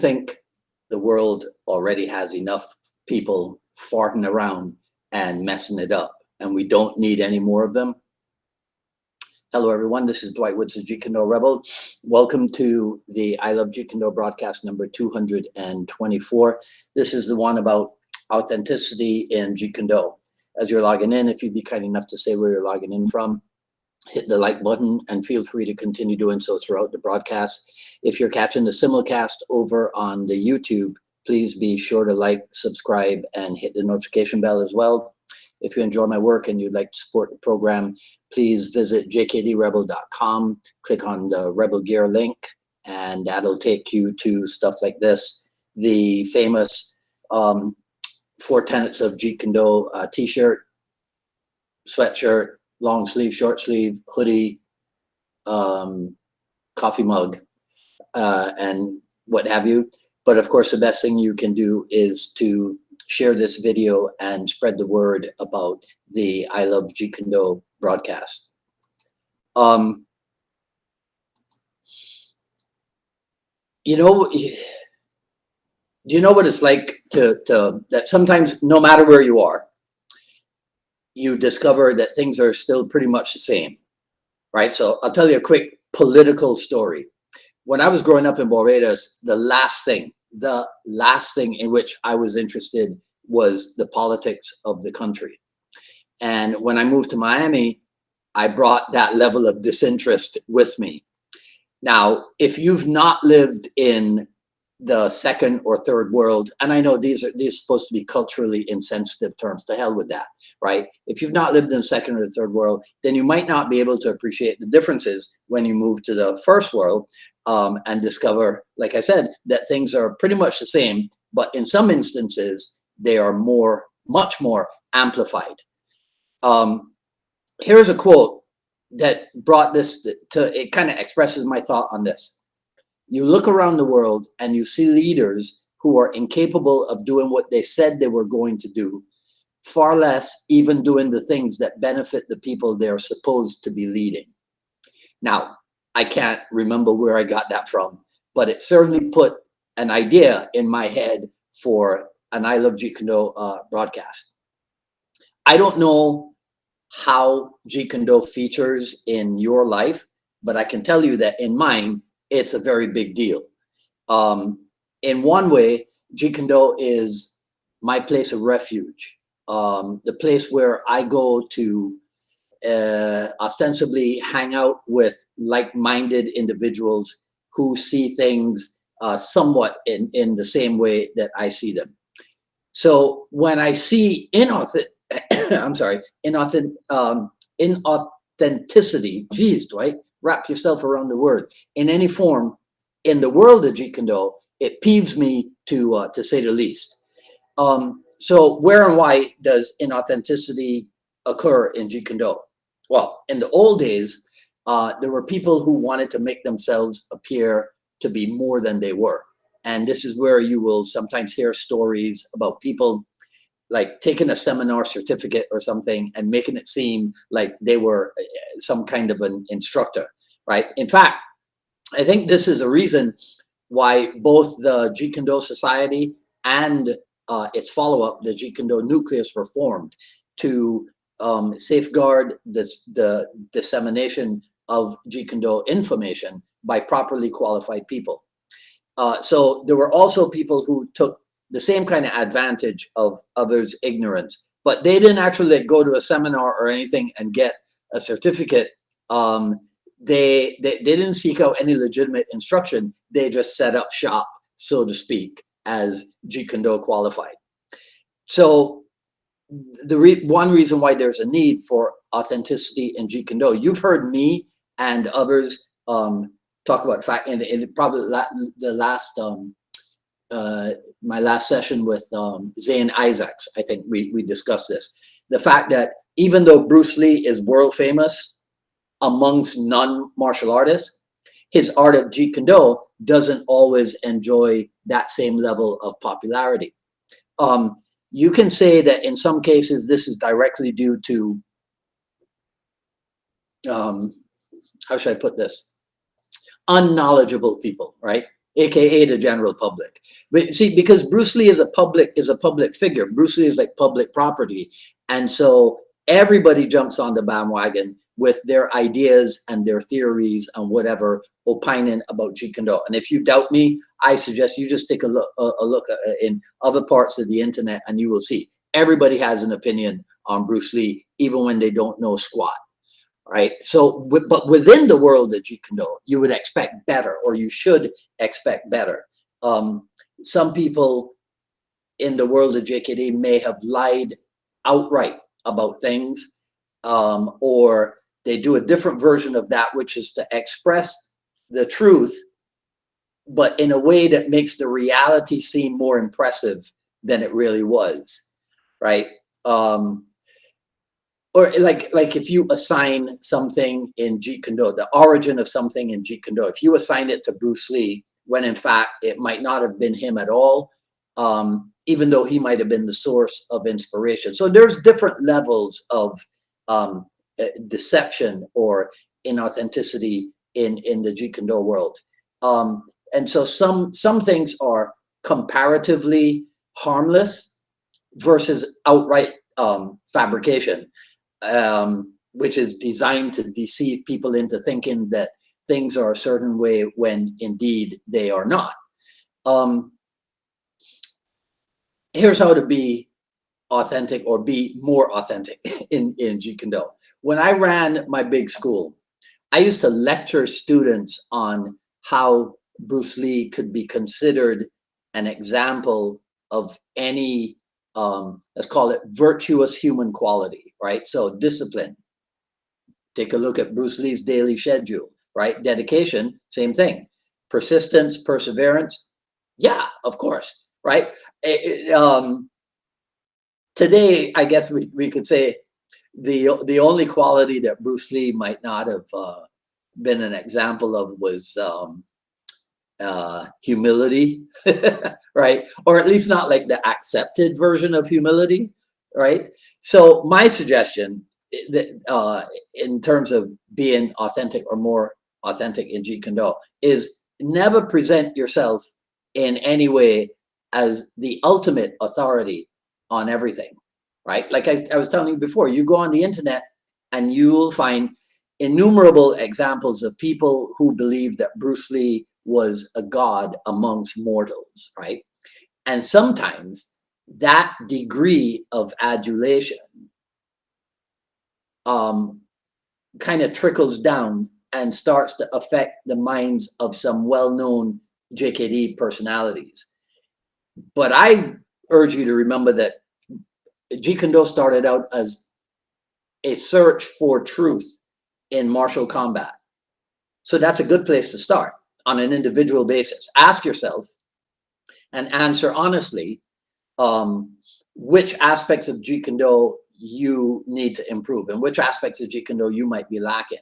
think the world already has enough people farting around and messing it up, and we don't need any more of them? Hello, everyone. This is Dwight Woods, the Jeet Kune Rebel. Welcome to the I Love Jeet Kune broadcast number 224. This is the one about authenticity in Jeet Kune. As you're logging in, if you'd be kind enough to say where you're logging in from, hit the like button and feel free to continue doing so throughout the broadcast. If you're catching the simulcast over on the YouTube, please be sure to like, subscribe, and hit the notification bell as well. If you enjoy my work and you'd like to support the program, please visit jkdrebel.com, click on the Rebel Gear link, and that'll take you to stuff like this. The famous 4 tenets of Jeet Kune t-shirt, sweatshirt, long sleeve, short sleeve, hoodie, coffee mug, and what have you. But of course, the best thing you can do is to share this video and spread the word about the I Love Jeet Kune broadcast. You know what it's like to that sometimes, no matter where you are, you discover that things are still pretty much the same, right? So I'll tell you a quick political story. When I was growing up in Barbados, the last thing in which I was interested was the politics of the country. And when I moved to Miami, I brought that level of disinterest with me. Now, if you've not lived in the second or third world, and I know these are supposed to be culturally insensitive terms, to hell with that, right? If you've not lived in the second or the third world, then you might not be able to appreciate the differences when you move to the first world, and discover, like I said, that things are pretty much the same, but in some instances, they are much more amplified. Here's a quote that brought this to, it kind of expresses my thought on this. You look around the world and you see leaders who are incapable of doing what they said they were going to do, far less even doing the things that benefit the people they're supposed to be leading. Now, I can't remember where I got that from, but it certainly put an idea in my head for an I Love Jeet Kune broadcast. I don't know how Jeet Kune features in your life, but I can tell you that in mine, it's a very big deal. In one way, Jeet Kune is my place of refuge, the place where I go to ostensibly hang out with like-minded individuals who see things somewhat in the same way that I see them. So when I see inauthenticity, geez, Dwight, wrap yourself around the word, in any form in the world of Jeet Kune, it peeves me to say the least. So where and why does inauthenticity occur in Jeet Kune? Well, in the old days, there were people who wanted to make themselves appear to be more than they were. And this is where you will sometimes hear stories about people like taking a seminar certificate or something and making it seem like they were some kind of an instructor, right? In fact, I think this is a reason why both the Jeet Kune Society and its follow-up, the Jeet Kune Nucleus, were formed to safeguard the dissemination of Jeet Kune information by properly qualified people. So there were also people who took the same kind of advantage of others' ignorance, but they didn't actually go to a seminar or anything and get a certificate. They didn't seek out any legitimate instruction. They just set up shop, so to speak, as Jeet Kune qualified. So one reason why there's a need for authenticity in Jeet Kune, you've heard me and others talk about fact, and probably the last my last session with Zane Isaacs, I think we discussed this. The fact that even though Bruce Lee is world famous amongst non-martial artists, his art of Jeet Kune doesn't always enjoy that same level of popularity. You can say that in some cases this is directly due to, how should I put this? Unknowledgeable people, right? AKA the general public. But see, because Bruce Lee is a public figure. Bruce Lee is like public property. And so everybody jumps on the bandwagon with their ideas and their theories and whatever, opining about Jeet Kune Do. And if you doubt me, I suggest you just take a look in other parts of the internet, and you will see everybody has an opinion on Bruce Lee, even when they don't know squat. Right. So, but within the world of Jeet Kune Do, you would expect better, or you should expect better. Some people in the world of JKD may have lied outright about things, or they do a different version of that, which is to express the truth, but in a way that makes the reality seem more impressive than it really was. Right. Or like if you assign something in Jeet Kune Do, the origin of something in Jeet Kune Do, if you assign it to Bruce Lee, when in fact it might not have been him at all, even though he might have been the source of inspiration. So there's different levels of deception or inauthenticity in the Jeet Kune Do world. And so some things are comparatively harmless versus outright fabrication. Which is designed to deceive people into thinking that things are a certain way when indeed they are not. Here's how to be authentic, or be more authentic in Jeet Kune Do. When I ran my big school, I used to lecture students on how Bruce Lee could be considered an example of any let's call it virtuous human quality, right? So discipline. Take a look at Bruce Lee's daily schedule, right? Dedication, same thing. Persistence, perseverance, yeah, of course, right? Today, I guess we could say the only quality that Bruce Lee might not have been an example of was humility, right? Or at least not like the accepted version of humility, right? So my suggestion that, in terms of being authentic or more authentic in Jeet Kune Do is never present yourself in any way as the ultimate authority on everything, right? Like I was telling you before, you go on the internet and you'll find innumerable examples of people who believe that Bruce Lee was a god amongst mortals, right? And sometimes that degree of adulation kind of trickles down and starts to affect the minds of some well-known JKD personalities. But I urge you to remember that Jeet Kune Do started out as a search for truth in martial combat. So that's a good place to start on an individual basis. Ask yourself and answer honestly which aspects of Jeet Kune Do you need to improve and which aspects of Jeet Kune Do you might be lacking,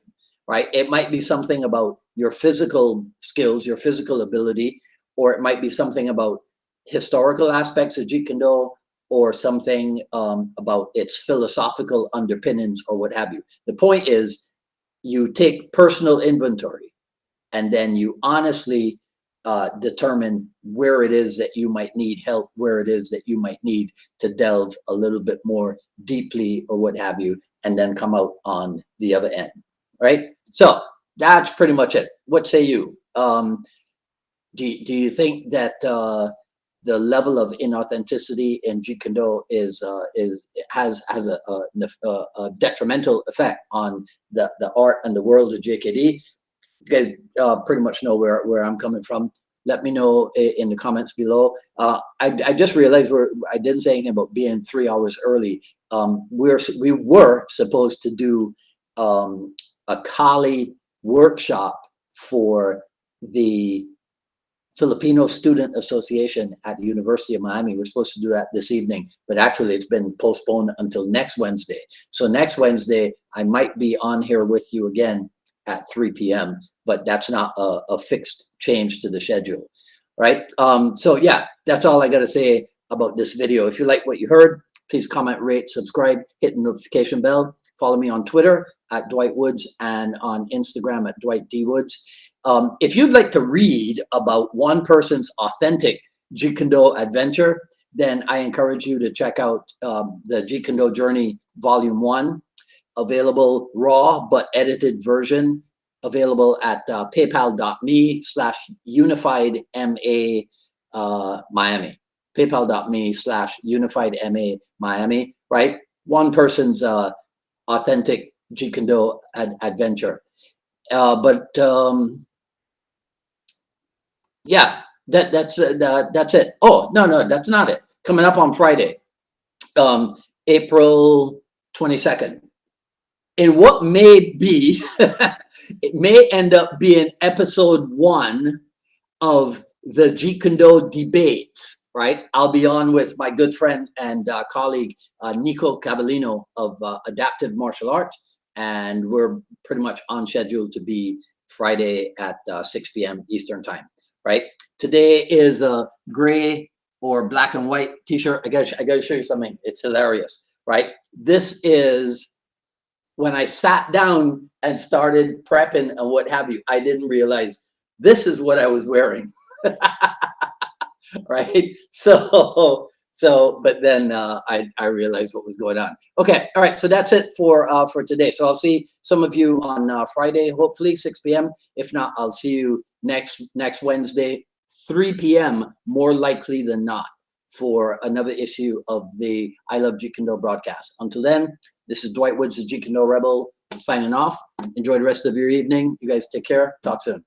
right? It might be something about your physical skills, your physical ability, or it might be something about historical aspects of Jeet Kune Do, or something about its philosophical underpinnings or what have you. The point is, you take personal inventory and then you honestly determine where it is that you might need help, where it is that you might need to delve a little bit more deeply or what have you, and then come out on the other end, right? So that's pretty much it. What say you? Do you think that the level of inauthenticity in Jeet Kune Do has a detrimental effect on the art and the world of JKD? You guys pretty much know where I'm coming from. Let me know in the comments below. I just realized I didn't say anything about being 3 hours early. We were supposed to do a Kali workshop for the Filipino Student Association at the University of Miami. We're supposed to do that this evening, but actually it's been postponed until next Wednesday. So next Wednesday, I might be on here with you again at 3 p.m., but that's not a fixed change to the schedule, right? So yeah, that's all I got to say about this video. If you like what you heard, please comment, rate, subscribe, hit the notification bell. Follow me on Twitter at Dwight Woods and on Instagram at Dwight D. Woods. If you'd like to read about one person's authentic Jeet Kune Do adventure, then I encourage you to check out the Jeet Kune Do Journey Volume 1, available raw but edited version, available at paypal.me/unifiedma Miami. paypal.me/unifiedma Miami, right? One person's authentic Jeet Kune Do adventure. Yeah, that's it. Oh, no, that's not it. Coming up on Friday, April 22nd. In what may be, it may end up being episode 1 of the Jeet Kune Do debates, right? I'll be on with my good friend and colleague, Nico Cavallino of Adaptive Martial Arts, and we're pretty much on schedule to be Friday at 6 p.m. Eastern time, right? Today is a gray or black and white t-shirt. I gotta show you something. It's hilarious, right? This is when I sat down and started prepping and what have you. I didn't realize this is what I was wearing. Right? But then I realized what was going on. Okay, all right. So that's it for today. So I'll see some of you on Friday, hopefully 6 p.m. If not, I'll see you next Wednesday, 3 p.m. more likely than not, for another issue of the I Love Jeet Kune Do broadcast. Until then, this is Dwight Woods, the Jeet Kune Do Rebel, signing off. Enjoy the rest of your evening. You guys take care. Talk soon.